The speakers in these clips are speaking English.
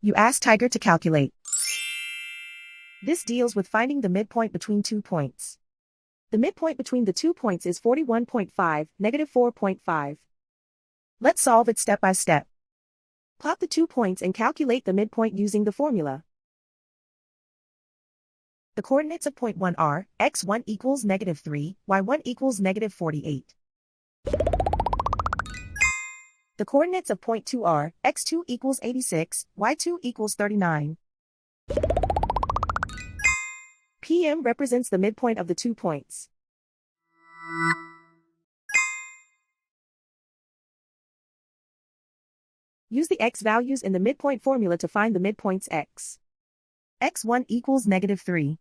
You ask Tiger to calculate. This deals with finding the midpoint between 2 points. The midpoint between the 2 points is 41.5, negative 4.5. Let's solve it step by step. Plot the 2 points and calculate the midpoint using the formula. The coordinates of point 1 are, x1 equals negative 3, y1 equals negative 48. The coordinates of point 2 are, x2 equals 86, y2 equals 39. PM represents the midpoint of the 2 points. Use the x values in the midpoint formula to find the midpoints x. x1 equals negative 3.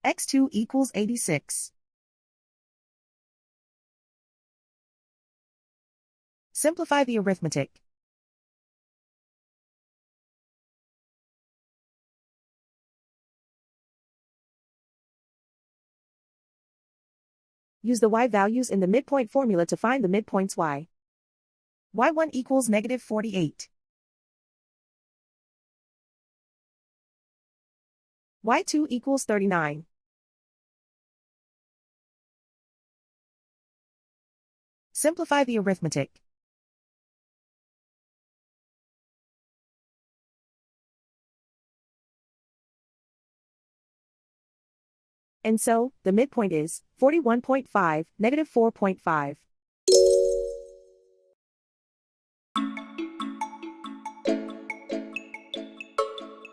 x2 equals 86. Simplify the arithmetic. Use the y values in the midpoint formula to find the midpoints y. y1 equals negative 48. y2 equals 39. Simplify the arithmetic. And so, the midpoint is 41.5, negative 4.5.